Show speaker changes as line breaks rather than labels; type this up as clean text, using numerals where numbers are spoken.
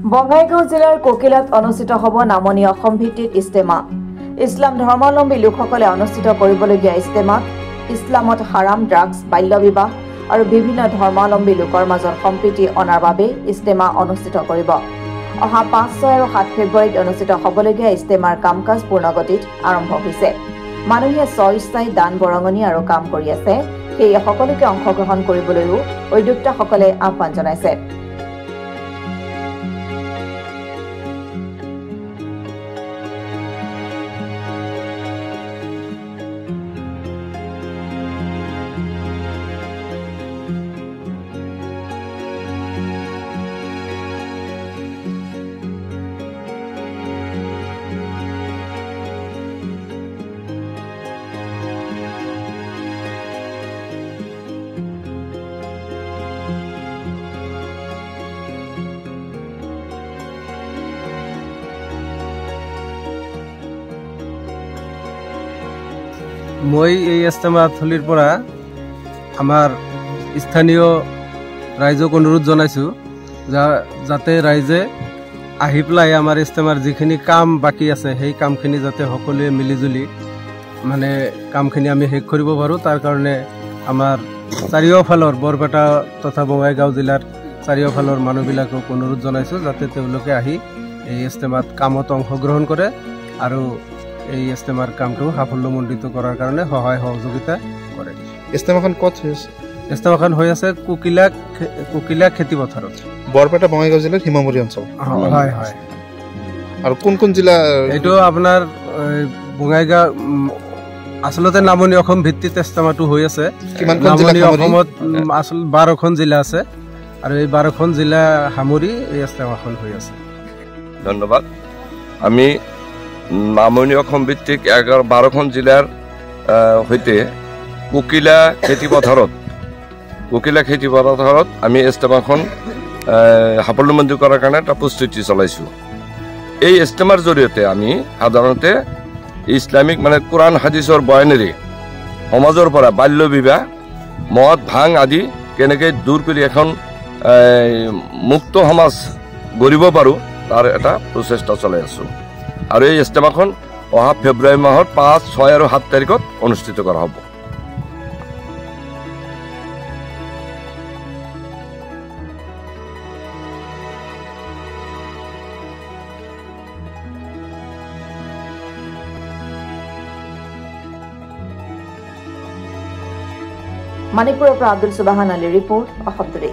বঙাইগাঁও জিলাৰ কোকিলাত অনুষ্ঠিত হ'ব নামনি অসম ভিত্তিক ইস্তেমা। ইছলাম ধৰ্মাৱলম্বী লোকসকলে অনুষ্ঠিত কৰিবলগীয়া ইস্তেমাত ইছলামত হাৰাম ড্ৰাগছ, বাল্য বিবাহ আৰু বিভিন্ন ধৰ্মাৱলম্বী লোকৰ মাজত সম্প্ৰীতি অনাৰ বাবে ইস্তেমা অনুষ্ঠিত কৰিব। অহা 5, 6 আৰু 7 ফেব্ৰুৱাৰীত অনুষ্ঠিত হ'বলগীয়া ইস্তেমাৰ কাম-কাজ পূৰ্ণগতিত আৰম্ভ হৈছে। মানুহে স্ব-ইচ্ছাই দান বৰঙণি আৰু কাম কৰি আছে। সেয়ে সকলোকে অংশগ্ৰহণ কৰিবলৈও উদ্যোক্তাসকলে আহ্বান জনাইছে।
মই এই ইস্তেমাথলীৰ পৰা আমাৰ স্থানীয় ৰাইজক অনুৰোধ জনাইছোঁ যাতে ৰাইজে আহি পেলাই আমাৰ ইস্তেমাৰ যিখিনি কাম বাকী আছে সেই কামখিনি যাতে সকলোৱে মিলিজুলি মানে কামখিনি আমি শেষ কৰিব পাৰোঁ। তাৰ কাৰণে আমাৰ চাৰিওফালৰ বৰপেটা তথা বঙাইগাঁও জিলাৰ চাৰিওফালৰ মানুহবিলাকক অনুৰোধ জনাইছোঁ যাতে তেওঁলোকে আহি এই ইস্তেমাত কামত অংশগ্ৰহণ কৰে আৰু এই ইস্তেমাৰ কামটো সাফল্যমণ্ডিত কৰাৰ কাৰণে সহায় সহযোগিতা কৰে।
ইস্তেমাখন ক'ত হৈ আছে?
ইস্তেমাখন হৈ আছে কুকিলা খেতি পথাৰত,
বৰপেটা বঙাইগাঁও জিলাৰ সীমামূৰী অঞ্চল।
হয় হয়।
আৰু কোন কোন জিলা?
এইটো আপোনাৰ বঙাইগাঁও আচলতে নামনি অসম ভিত্তিত ইস্তেমাটো হৈ আছে। নামনি অসমত আচল 12খন জিলা আছে আৰু এই 12খন জিলা সামৰি এই ইস্তেমাখন হৈ আছে।
ধন্যবাদ। আমি নামনি অসম ভিত্তিক 12খন জিলাৰ সৈতে কুকিলা খেতি পথাৰত আমি ইস্তেমাখন সাফল্যমণ্ডিত কৰাৰ কাৰণে এটা প্ৰস্তুতি চলাইছোঁ। এই ইস্তেমাৰ জৰিয়তে আমি সাধাৰণতে ইছলামিক মানে কোৰআন হাদিছৰ বয়ানেৰে সমাজৰ পৰা বাল্য বিবাহ, মদ, ভাং আদি কেনেকৈ দূৰ কৰি এখন মুক্ত সমাজ গঢ়িব পাৰোঁ তাৰ এটা প্ৰচেষ্টা চলাই আছোঁ। আৰু এই ইস্তেমাখন অহা ফেব্ৰুৱাৰী মাহৰ 5, 6 আৰু 7 তাৰিখত অনুষ্ঠিত কৰা হ'ব।
মানিকপুৰৰ পৰা আব্দুল সুবাহান আলীৰ ৰিপৰ্ট, অসম টুডে।